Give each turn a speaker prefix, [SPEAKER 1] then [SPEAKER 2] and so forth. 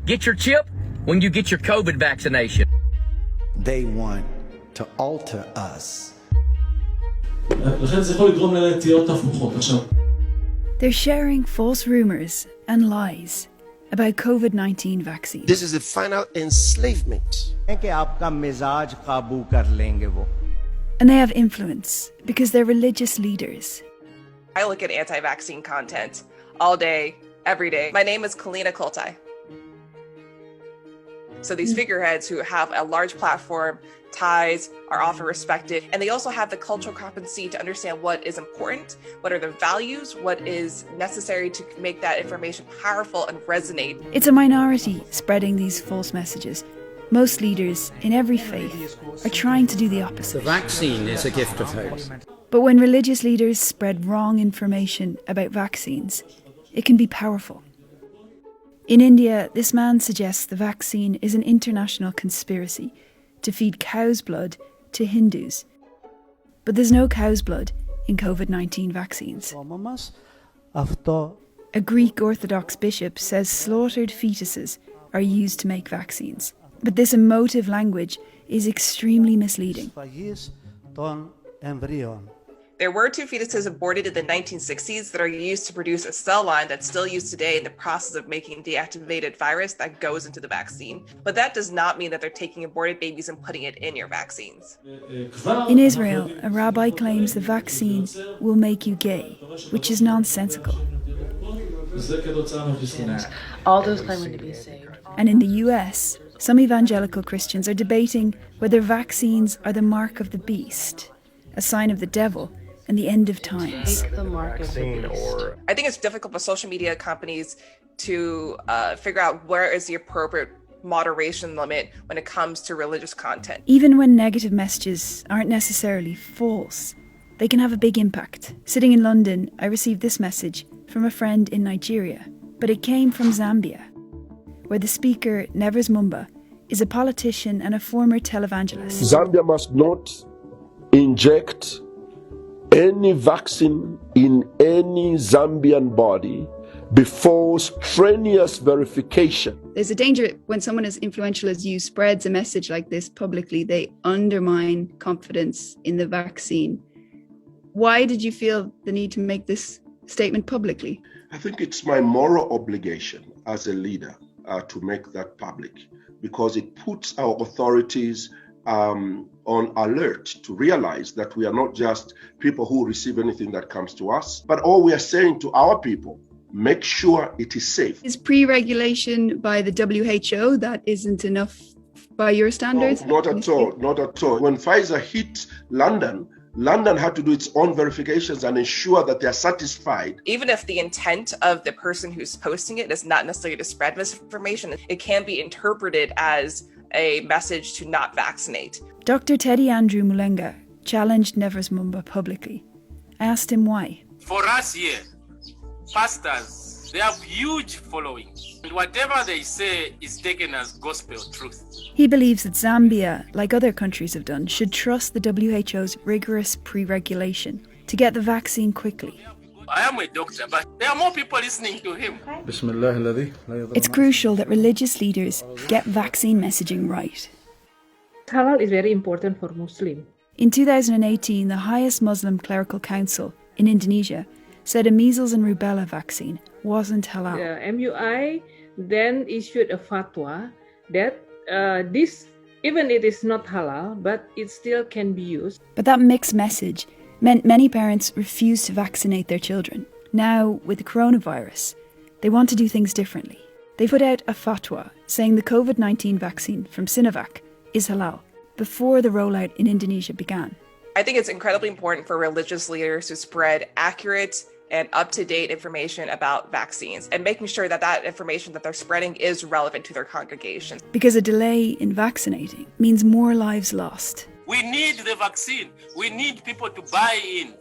[SPEAKER 1] Get your chip when you get your COVID vaccination.
[SPEAKER 2] They want to alter us.
[SPEAKER 3] They're sharing false rumors and lies about COVID-19 vaccines.
[SPEAKER 4] This is the final enslavement.
[SPEAKER 3] And they have influence because they're religious leaders.
[SPEAKER 5] I look at anti-vaccine content all day, every day. My name is Kalina Kultai. So these figureheads who have a large platform, ties, are often respected, and they also have the cultural competency to understand what is important, what are the values, what is necessary to make that information powerful and resonate.
[SPEAKER 3] It's a minority spreading these false messages. Most leaders in every faith are trying to do the opposite.
[SPEAKER 6] The vaccine is a gift of hope.
[SPEAKER 3] But when religious leaders spread wrong information about vaccines, it can be powerful. In India, this man suggests the vaccine is an international conspiracy to feed cow's blood to Hindus. But there's no cow's blood in COVID-19 vaccines. A Greek Orthodox bishop says slaughtered fetuses are used to make vaccines. But this emotive language is extremely misleading.
[SPEAKER 5] There were 2 fetuses aborted in the 1960s that are used to produce a cell line that's still used today in the process of making deactivated virus that goes into the vaccine. But that does not mean that they're taking aborted babies and putting it in your vaccines.
[SPEAKER 3] In Israel, a rabbi claims the vaccine will make you gay, which is nonsensical.
[SPEAKER 7] All those claiming to be saved.
[SPEAKER 3] And in the US, some evangelical Christians are debating whether vaccines are the mark of the beast, a sign of the devil, and the end of times.
[SPEAKER 5] I think it's difficult for social media companies to figure out where is the appropriate moderation limit when it comes to religious content.
[SPEAKER 3] Even when negative messages aren't necessarily false, they can have a big impact. Sitting in London, I received this message from a friend in Nigeria, but it came from Zambia, where the speaker, Nevers Mumba, is a politician and a former televangelist.
[SPEAKER 8] Zambia must not inject any vaccine in any Zambian body before strenuous verification.
[SPEAKER 9] There's a danger when someone as influential as you spreads a message like this publicly, they undermine confidence in the vaccine. Why did you feel the need to make this statement publicly?
[SPEAKER 8] I think it's my moral obligation as a leader to make that public, because it puts our authorities on alert to realize that we are not just people who receive anything that comes to us, but all we are saying to our people, make sure it is safe.
[SPEAKER 9] Is pre-regulation by the WHO that isn't enough by your standards?
[SPEAKER 8] No, not at all, not at all. When Pfizer hit London had to do its own verifications and ensure that they are satisfied.
[SPEAKER 5] Even if the intent of the person who's posting it is not necessarily to spread misinformation, it can be interpreted as a message to not vaccinate.
[SPEAKER 3] Dr. Teddy Andrew Mulenga challenged Nevers Mumba publicly. I asked him why.
[SPEAKER 10] For us here, pastors, they have huge followings. And whatever they say is taken as gospel truth.
[SPEAKER 3] He believes that Zambia, like other countries have done, should trust the WHO's rigorous pre-regulation to get the vaccine quickly.
[SPEAKER 10] I am a doctor, but there are more people listening to him.
[SPEAKER 3] It's crucial that religious leaders get vaccine messaging right.
[SPEAKER 7] Halal is very important for Muslims.
[SPEAKER 3] In 2018, the highest Muslim clerical council in Indonesia said a measles and rubella vaccine wasn't halal.
[SPEAKER 7] The MUI then issued a fatwa that this, even it is not halal, but it still can be used.
[SPEAKER 3] But that mixed message meant many parents refused to vaccinate their children. Now, with the coronavirus, they want to do things differently. They put out a fatwa saying the COVID-19 vaccine from Sinovac is halal before the rollout in Indonesia began.
[SPEAKER 5] I think it's incredibly important for religious leaders to spread accurate and up-to-date information about vaccines and making sure that that information that they're spreading is relevant to their congregation.
[SPEAKER 3] Because a delay in vaccinating means more lives lost.
[SPEAKER 10] We need the vaccine. We need people to buy in.